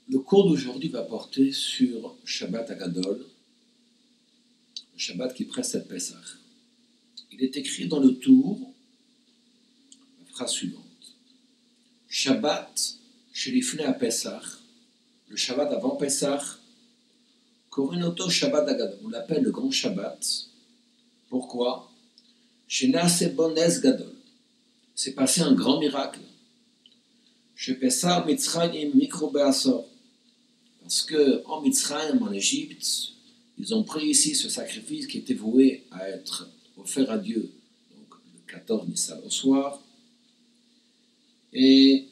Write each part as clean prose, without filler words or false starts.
Le cours d'aujourd'hui va porter sur Shabbat Agadol, le Shabbat qui précède Pessah. Il est écrit dans le Tour, la phrase suivante. Shabbat, Shelifnei à Pessah, le Shabbat avant Pessah, Korinoto Shabbat Agadol, on l'appelle le grand Shabbat. Pourquoi? Shenase Bonnes Gadol. C'est passé un grand miracle. Chez Pessah, Mitzrayim, Mikro Be'asor. Parce qu'en Mitzrayim, en Égypte, ils ont pris ici ce sacrifice qui était voué à être offert à Dieu, donc le 14 Nissan au soir. Et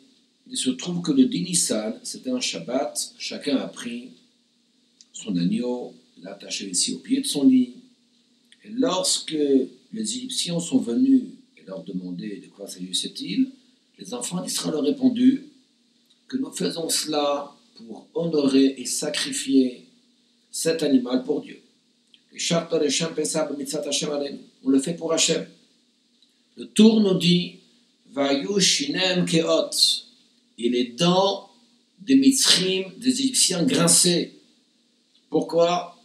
il se trouve que le 10 Nissan, c'était un Shabbat, chacun a pris son agneau, l'a attaché ici au pied de son lit. Et lorsque les Égyptiens sont venus et leur demandaient de quoi s'agissait-il, les enfants d'Israël ont répondu que nous faisons cela pour honorer et sacrifier cet animal pour Dieu. On le fait pour Hachem. Le Tour nous dit Vayu shinem keot. Et les dents des Mitzrim, des Égyptiens grinçaient. Pourquoi?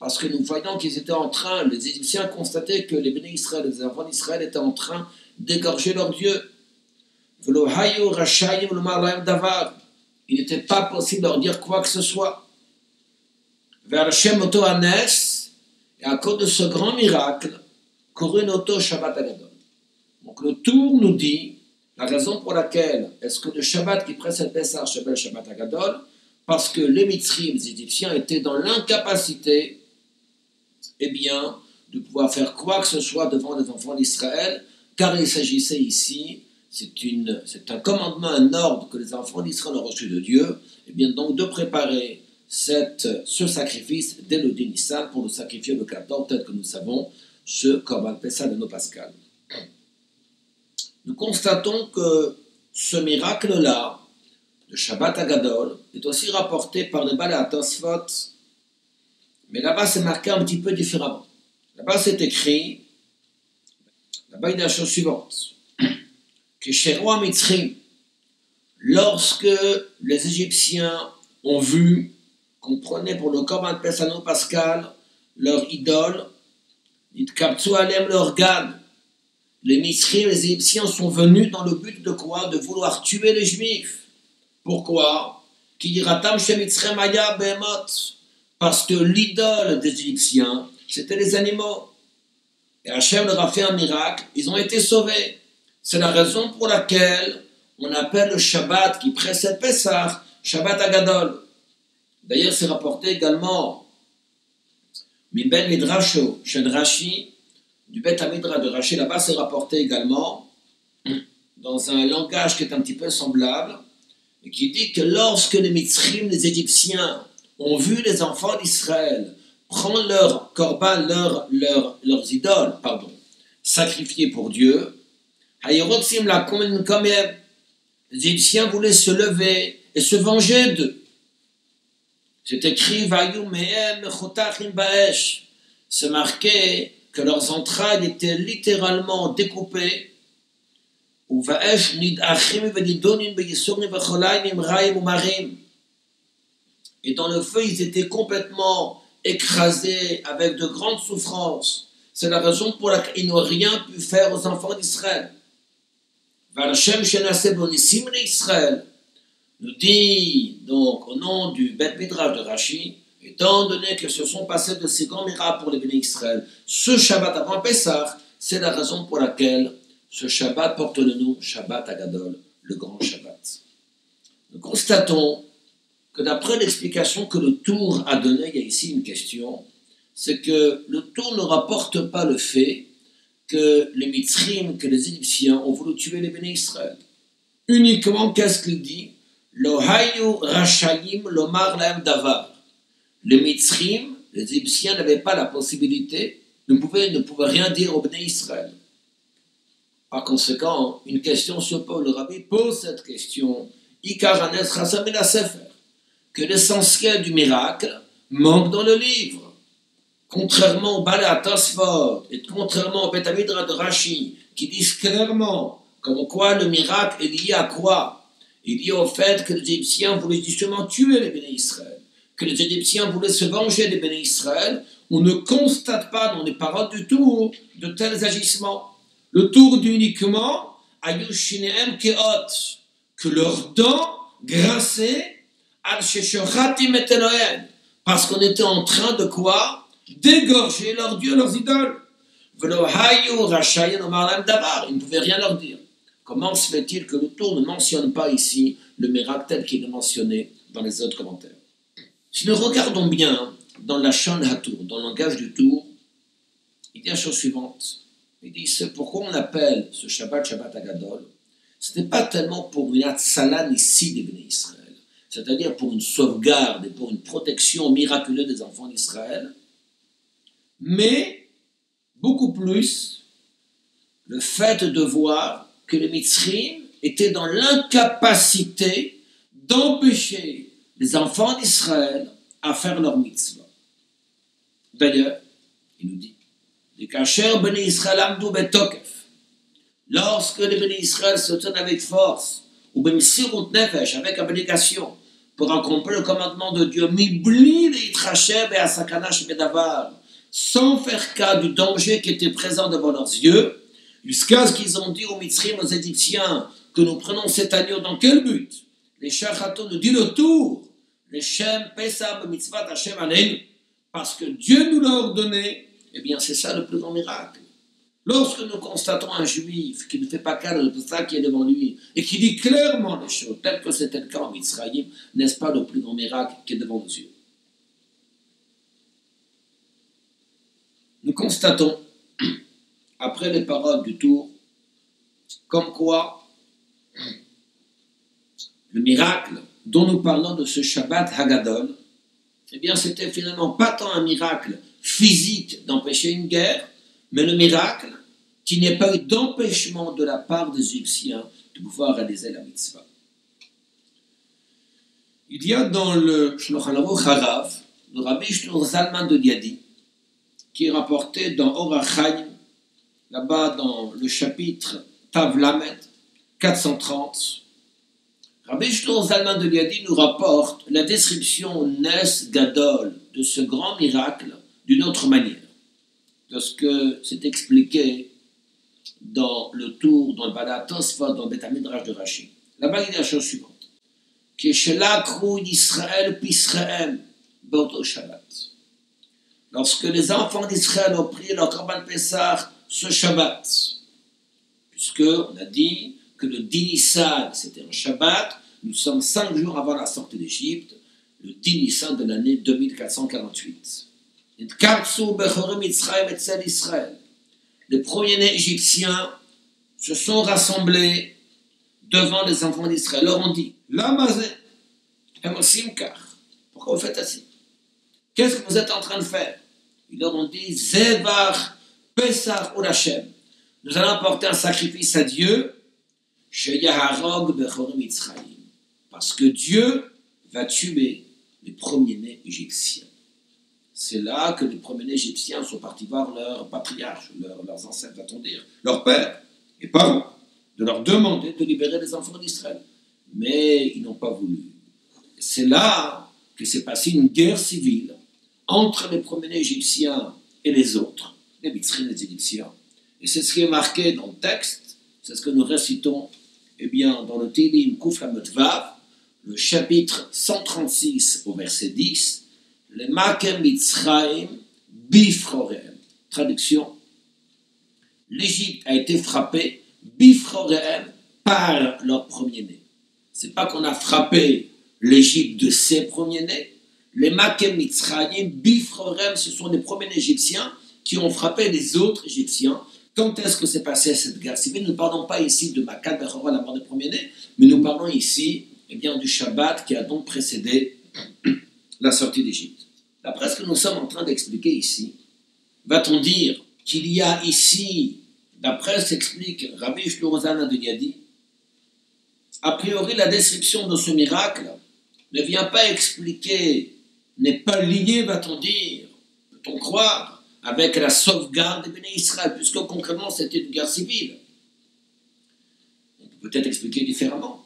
Parce que nous voyons qu'ils étaient en train, les Égyptiens constataient que les bénis Israël, les enfants d'Israël étaient en train d'égorger leur Dieu. Il n'était pas possible de leur dire quoi que ce soit. Et à cause de ce grand miracle, Korinoto Shabbat Agadol. Donc le Tour nous dit la raison pour laquelle est-ce que le Shabbat qui précède Pessah s'appelle Shabbat Agadol, parce que les Mitzrim, les Égyptiens, étaient dans l'incapacité, de pouvoir faire quoi que ce soit devant les enfants d'Israël, car il s'agissait ici, c'est un commandement, un ordre que les enfants d'Israël ont reçu de Dieu, donc de préparer ce sacrifice dès le 10 Nissan pour le sacrifier le 14, tel que nous savons, ce Korban Pessah de nos Pascal. Nous constatons que ce miracle-là, le Shabbat Agadol, est aussi rapporté par le Balei HaTosfot, mais là-bas c'est marqué un petit peu différemment. Là-bas c'est écrit, là-bas il y a la chose suivante, que chez Roi Mitzrim, lorsque les Égyptiens ont vu qu'on prenait pour le Korban Pessah Pascal leur idole, Nitkabtsu Alem l'organe, les Mitzrim, les Égyptiens sont venus dans le but de quoi? De vouloir tuer les Juifs. Pourquoi? Parce que l'idole des Égyptiens, c'était les animaux. Et Hachem leur a fait un miracle, ils ont été sauvés. C'est la raison pour laquelle on appelle le Shabbat qui précède Pessah, Shabbat Agadol. D'ailleurs, c'est rapporté également Miben Midrasho, chez Rashi, du Bet Hamidra de Rashi, là-bas, c'est rapporté également dans un langage qui est un petit peu semblable, et qui dit que lorsque les Mitzrim, les Égyptiens, ont vu les enfants d'Israël prendre leurs korban, leurs idoles, sacrifiés pour Dieu, les Égyptiens voulaient se lever et se venger d'eux. C'est écrit, c'est marqué que leurs entrailles étaient littéralement découpées. Et dans le feu, ils étaient complètement écrasés avec de grandes souffrances. C'est la raison pour laquelle ils n'ont rien pu faire aux enfants d'Israël. Israël nous dit donc au nom du Bet Midrash de Rashi, étant donné que se sont passés de ces grands miracles pour les bénis Israël, ce Shabbat avant Pessah, c'est la raison pour laquelle ce Shabbat porte le nom Shabbat Agadol, le grand Shabbat. Nous constatons que d'après l'explication que le Tour a donnée, il y a ici une question, c'est que le Tour ne rapporte pas le fait que les Mitzrim, que les Égyptiens ont voulu tuer les bénis Israël. Uniquement, qu'est-ce qu'il dit? Lo hayu rashayim lomar lahem davar. Les Mitzrim, les Égyptiens n'avaient pas la possibilité, ne pouvaient rien dire aux bénis Israël. Par conséquent, une question se pose, le Rabbi pose cette question, que l'essentiel du miracle manque dans le livre. Contrairement au Balei HaTosfot et contrairement au Bet Hamidra de Rashi, qui disent clairement comme quoi le miracle est lié à quoi? Il dit au fait que les Égyptiens voulaient justement tuer les béné Israël, que les Égyptiens voulaient se venger des béné Israël. On ne constate pas dans les paroles du Tour de tels agissements. Le Tour dit uniquement Ayushinem Keot, que leurs dents grinçaient al sheshoratim et Elohem, parce qu'on était en train de quoi? D'égorger leurs dieux, leurs idoles. Ils ne pouvaient rien leur dire. Comment se fait-il que le Tour ne mentionne pas ici le miracle tel qu'il est mentionné dans les autres commentaires? Si nous regardons bien dans la Shon HaTour, dans le langage du Tour, il dit la chose suivante. Il dit, c'est pourquoi on appelle ce Shabbat Shabbat Hagadol. Ce n'est pas tellement pour une Hatzalan ici des Béné Israël, c'est-à-dire pour une sauvegarde et pour une protection miraculeuse des enfants d'Israël, mais beaucoup plus le fait de voir que les Mitzrim étaient dans l'incapacité d'empêcher les enfants d'Israël à faire leur mitzvah. D'ailleurs, il nous dit, lorsque les Béné Israël se tiennent avec force, ou avec abnégation, pour accomplir le commandement de Dieu, sans faire cas du danger qui était présent devant leurs yeux, jusqu'à ce qu'ils ont dit aux Mitzrim, aux Égyptiens, que nous prenons cet agneau dans quel but? Les Shachato nous dit le tour, les Shem Pesach Mitzvat Hashem Aleinu, parce que Dieu nous l'a ordonné. Eh bien, c'est ça le plus grand miracle. Lorsque nous constatons un juif qui ne fait pas cas de ça qui est devant lui et qui dit clairement les choses, tel que c'était le cas en Mitzrayim, n'est-ce pas le plus grand miracle qui est devant nos yeux? Nous constatons, après les paroles du Tour, comme quoi le miracle dont nous parlons de ce Shabbat Hagadol, eh bien, c'était finalement pas tant un miracle physique d'empêcher une guerre, mais le miracle qu'il n'y ait pas eu d'empêchement de la part des Égyptiens de pouvoir réaliser la mitzvah. Il y a dans le Shulchan Aruch Harav, le Rabbi Shneur Zalman de Liadi, qui est rapporté dans Or HaChaim, là-bas dans le chapitre Tav Lamed 430, Rabbi Shneur Zalman de Liadi nous rapporte la description Nes Gadol de ce grand miracle d'une autre manière, de ce que c'est expliqué dans le Tour, dans le Bala Tosfot, dans le Beth Midrash de Rashi. Là-bas, il y a la chose suivante. Lorsque les enfants d'Israël ont pris leur Korban Pessah ce Shabbat, puisque on a dit que le 10 Nissan, c'était un Shabbat, nous sommes 5 jours avant la sortie d'Égypte, le 10 Nissan de l'année 2448. Les premiers-nés égyptiens se sont rassemblés devant les enfants d'Israël. Leur ont dit, pourquoi vous faites ainsi? Qu'est-ce que vous êtes en train de faire? Ils leur ont dit, Zevar Pesach Ur Hashem. Nous allons apporter un sacrifice à Dieu, parce que Dieu va tuer les premiers-nés égyptiens. C'est là que les premiers-nés égyptiens sont partis voir leurs patriarches, leurs ancêtres, va-t-on dire, leurs pères et parents, de leur demander de libérer les enfants d'Israël. Mais ils n'ont pas voulu. C'est là que s'est passée une guerre civile entre les premiers-nés égyptiens et les autres, les Mitzrim, les Égyptiens. Et c'est ce qui est marqué dans le texte, c'est ce que nous récitons dans le Télim Kuf Lamed Vav, le chapitre 136 au verset 10, les Makem Mitzraim Bifrorehem. Traduction, l'Égypte a été frappée Bifrorehem par leurs premiers-nés. C'est pas qu'on a frappé l'Égypte de ses premiers-nés. Les Makem Mitzraim Bifrorehem, ce sont les premiers-nés égyptiens qui ont frappé les autres Égyptiens. Quand est-ce que s'est passée cette guerre civile? Nous ne parlons pas ici de Makat Bechorah, la mort des premiers-nés, mais nous parlons ici du Shabbat qui a donc précédé la sortie d'Égypte. D'après ce que nous sommes en train d'expliquer ici, va-t-on dire qu'il y a ici, d'après ce qu'explique Rabbi Shneur Zalman de Liadi, a priori la description de ce miracle ne vient pas expliquer, n'est pas liée, va-t-on dire, peut-on croire, avec la sauvegarde des Béné Israël, puisque concrètement c'était une guerre civile. On peut peut-être expliquer différemment.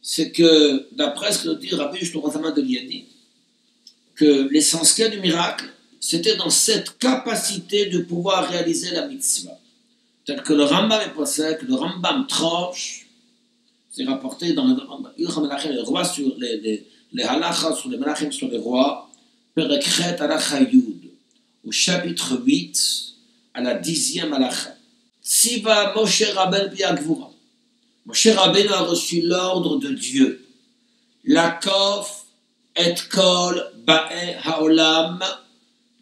c'est que, d'après ce que nous dit Rabbi Shlomo de Liadi, que l'essentiel du miracle, c'était dans cette capacité de pouvoir réaliser la mitzvah. Tel que le Rambam est posé, que le Rambam tranche, c'est rapporté dans le roi sur les halachas, sur les malachim, sur les rois, Perekhet halacha Yud, au chapitre 8, à la 10e halacha. Tziva Moshe Rabbeinu bi'agvura. Moshe Rabbeinu a reçu l'ordre de Dieu. Lakov et kol ba'e haolam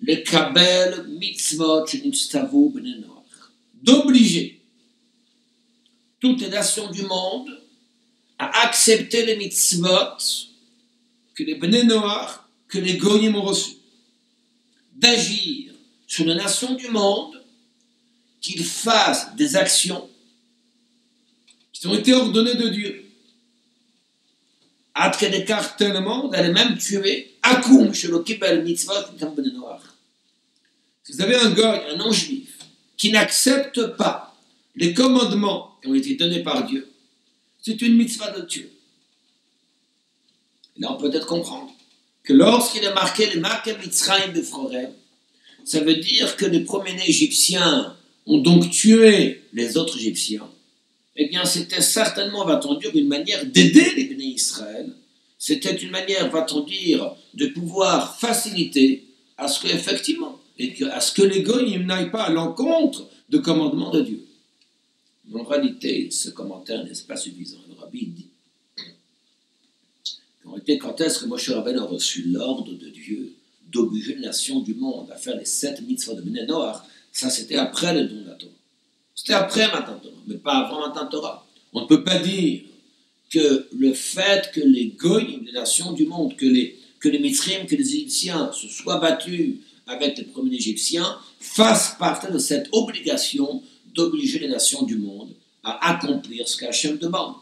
lekabel mitzvot shenitztavu b'nei Noach. D'obliger toutes les nations du monde à accepter les mitzvot que les b'nei Noach, que les goyim ont reçus. D'agir sur les nations du monde qu'ils fassent des actions qui ont été ordonnées de Dieu. Ad kedekar tellement d'aller même tuer Akoum chez le Kibel Mitzvot Ben Noach. Si vous avez un goy, un non-juif, qui n'accepte pas les commandements qui ont été donnés par Dieu, c'est une mitzvah de tuer. Et là, on peut peut-être comprendre que lorsqu'il est marqué les marqués Mitzrayim de Frorem, ça veut dire que les premiers Égyptiens ont donc tué les autres Égyptiens. Eh bien, c'était certainement, va-t-on dire, une manière d'aider les béné Israël. C'était une manière, va-t-on dire, de pouvoir faciliter à ce qu'effectivement, à ce que les goyim n'aillent pas à l'encontre du commandement de Dieu. Mais en réalité, ce commentaire n'est pas suffisant. Le Rabbi dit, en réalité, quand est-ce que Moshe Rabbeinu a reçu l'ordre de Dieu d'obliger les nations du monde à faire les 7 mitzvot de Bnei Noach? Ça, c'était après le don de la Torah. C'était après Matan Torah, mais pas avant Matan Torah. On ne peut pas dire que le fait que les goyim, les nations du monde, que les Mitzrim, que les Égyptiens se soient battus avec les premiers Égyptiens, fassent partie de cette obligation d'obliger les nations du monde à accomplir ce qu'Hachem demande.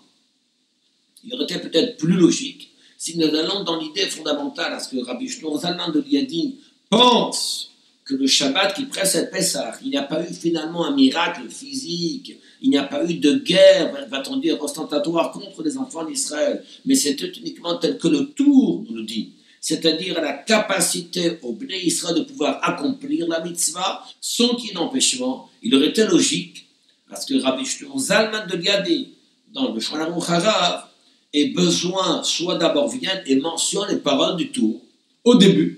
Il aurait été peut-être plus logique si nous allons dans l'idée fondamentale à ce que Rabbi Shlomo Zalman de Liadi pense que le Shabbat qui précède Pessah, il n'y a pas eu finalement un miracle physique, il n'y a pas eu de guerre, va-t-on dire, ostentatoire contre les enfants d'Israël, mais c'était uniquement tel que le tour nous le dit, c'est-à-dire à la capacité au Bnei Israël de pouvoir accomplir la mitzvah sans qu'il y ait d'empêchement. Il aurait été logique, parce que Rabbi Shlomo Zalman de Liadi, dans le Shulchan Aruch Harav, ait besoin, soit d'abord vienne et mentionne les paroles du tour, au début,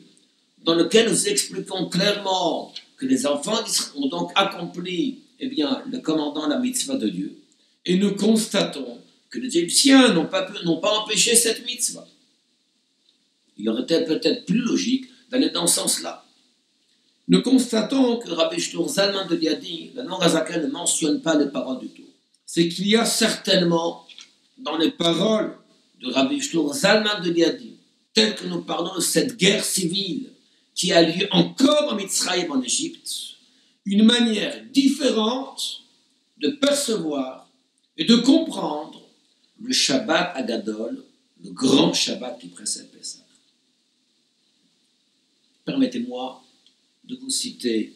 dans lequel nous expliquons clairement que les enfants d'Israël ont donc accompli le commandant, la mitzvah de Dieu, et nous constatons que les Égyptiens n'ont pas empêché cette mitzvah. Il aurait été peut-être plus logique d'aller dans ce sens-là. Nous constatons que Rabbi Shlomo Zalman de Liadi, la Norazaka, ne mentionne pas les paroles du tour. C'est qu'il y a certainement dans les paroles de Rabbi Shlomo Zalman de Liadi, telles que nous parlons de cette guerre civile qui a lieu encore en Mitzrayim, en Égypte, une manière différente de percevoir et de comprendre le Shabbat Agadol, le grand Shabbat qui précède Pessah. Permettez-moi de vous citer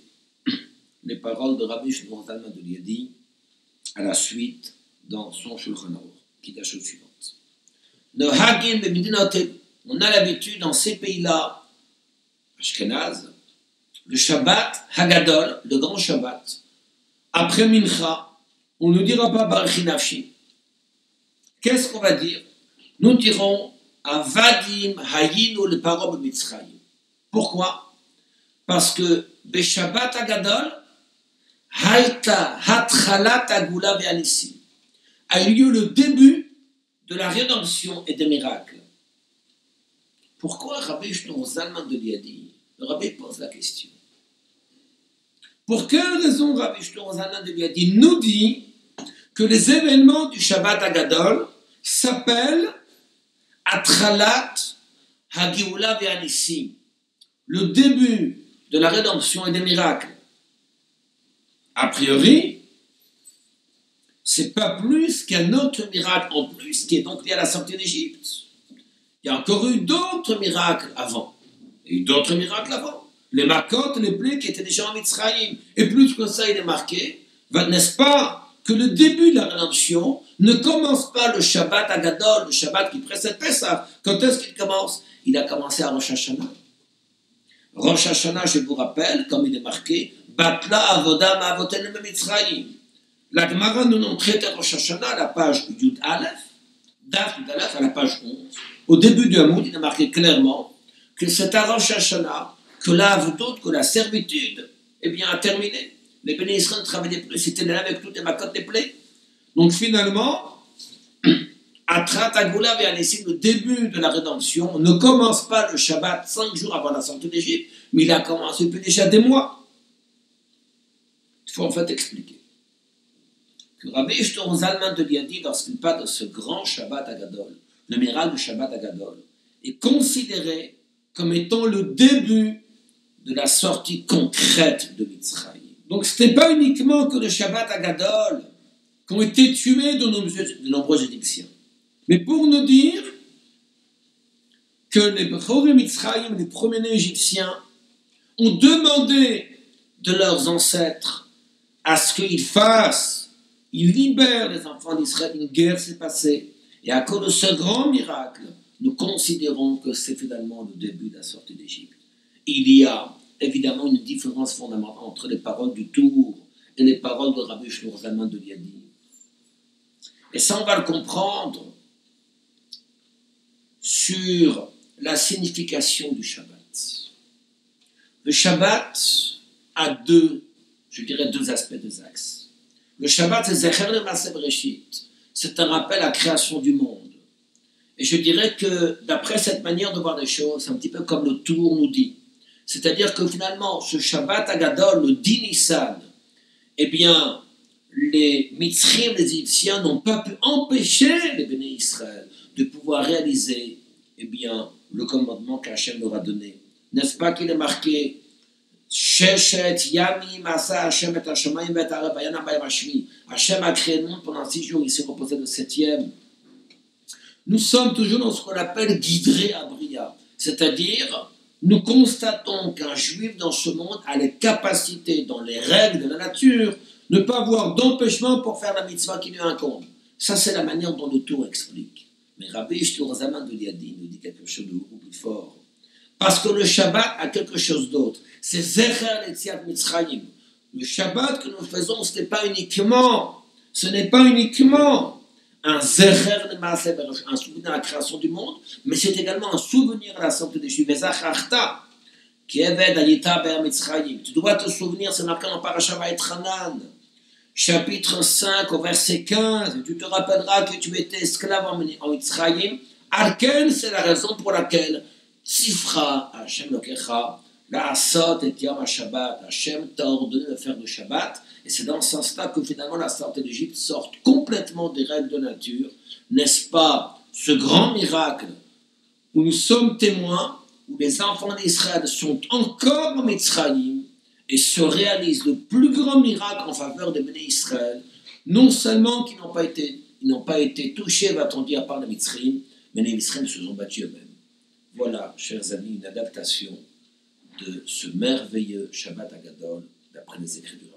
les paroles de Rabbi Shlomo Zalman de Liadi à la suite dans son Shulchan Aruch, qui est la chose suivante. On a l'habitude dans ces pays-là, Ashkenaz, le Shabbat Hagadol, le grand Shabbat, après Mincha, on ne dira pas Baruch Nafshi. Qu'est-ce qu'on va dire? Nous dirons Avadim Hayinu le Parob Mitzrayim. Pourquoi? Parce que Beshabbat Hagadol, Haïta Hatchalat Agula Ve'anissim, a eu lieu le début de la rédemption et des miracles. Pourquoi Rabbi Shlomo Zalman de Liadi? Le Rabbi pose la question. Pour quelle raison Rabbi Shlomo Zalman de Liadi nous dit que les événements du Shabbat Agadol s'appellent Atralat Hagioula Ve'anissim, le début de la rédemption et des miracles? A priori, c'est pas plus qu'un autre miracle en plus qui est donc lié à la sortie d'Égypte. Il y a encore eu d'autres miracles avant. Il y a eu d'autres miracles avant. Les Makot, les plaies qui étaient déjà en Mitzrayim. Et plus que ça, il est marqué, n'est-ce pas, que le début de la rédemption ne commence pas le Shabbat Agadol, le Shabbat qui précède Pessah. Quand est-ce qu'il commence? Il a commencé à Rosh Hashanah. Rosh Hashanah, je vous rappelle, comme il est marqué, Batla Avoda Ma'avoten Mitzrayim. La Gemara nous traite à Rosh Hashanah, à la page Yud Aleph, Daf Yud Aleph, à la page 11. Au début du Hamoud, il est marqué clairement que c'est à Rosh Hashanah que l'Avdot, que la servitude, eh bien, a terminé. Les Béné Israël ne travaillaient plus, c'était là avec toutes les macotes des plaies. Donc finalement, Atrat Agoula Ve'anessim, le début de la rédemption, ne commence pas le Shabbat 5 jours avant la sortie d'Égypte, mais il a commencé depuis déjà des mois. Il faut en fait expliquer que Rabbi Shlomo Zalman de Liadi, lorsqu'il parle de ce grand Shabbat Agadol, le miracle du Shabbat Agadol, est considéré comme étant le début de la sortie concrète de Mitzrayim. Donc ce n'est pas uniquement que le Shabbat Agadol qu'ont été tués de nombreux Égyptiens, mais pour nous dire que les Bechorei Mitzrayim, les premiers-nés égyptiens, ont demandé de leurs ancêtres à ce qu'ils fassent, ils libèrent les enfants d'Israël, une guerre s'est passée, et à cause de ce grand miracle, nous considérons que c'est finalement le début de la sortie d'Égypte. Il y a évidemment une différence fondamentale entre les paroles du Tour et les paroles de Rabbi Shlomo Zalman de Liadi. Et ça, on va le comprendre sur la signification du Shabbat. Le Shabbat a deux aspects, deux axes. Le Shabbat, c'est Zecher le Maaseh Bereshit. C'est un rappel à la création du monde. Et je dirais que, d'après cette manière de voir les choses, c'est un petit peu comme le Tour nous dit. C'est-à-dire que finalement, ce Shabbat Agadol, le 10 Nissan, eh bien, les Mitzrim, les Égyptiens, n'ont pas pu empêcher les Béné Israël de pouvoir réaliser, eh bien, le commandement qu'Hachem leur a donné. N'est-ce pas qu'il est marqué Sheshet Yami Masa Hachem et Hashemayim et Arab Bayana Bayam Hashmi. Hachem a créé le monde pendant 6 jours, il s'est reposé le 7e. Nous sommes toujours dans ce qu'on appelle Guidré Abria, c'est-à-dire nous constatons qu'un juif dans ce monde a les capacités, dans les règles de la nature, ne pas avoir d'empêchement pour faire la mitzvah qui lui incombe. Ça, c'est la manière dont le Tour explique. Mais Rabbi Shlomo Zalman de Liadi nous dit quelque chose de beaucoup plus fort. Parce que le Shabbat a quelque chose d'autre. C'est Zecher Letziat Mitzrayim. Le Shabbat que nous faisons, ce n'est pas uniquement un Zecher de Maaseh Bereshit, un souvenir à la création du monde, mais c'est également un souvenir à la sortie des Juifs. Vezacharta, qui est Ved Alita Ber Mitzrayim. Tu dois te souvenir, c'est marqué dans Parashat Vayetranan, chapitre 5, au verset 15. Tu te rappelleras que tu étais esclave en Mitzrayim. Alken, c'est la raison pour laquelle Tzifra Hashem Lokecha, la Asot et Yom HaShabbat. Hashem t'a ordonné de faire le Shabbat. Et c'est dans ce sens-là que finalement la sortie d'Égypte sort complètement des règles de nature. N'est-ce pas ce grand miracle où nous sommes témoins, où les enfants d'Israël sont encore en Mitzrayim et se réalise le plus grand miracle en faveur des Béné Israël, non seulement qu'ils n'ont pas été touchés, va-t-on dire, par les Mitzrim, mais les Mitzrim se sont battus eux-mêmes. Voilà, chers amis, une adaptation de ce merveilleux Shabbat Agadol d'après les Écritures.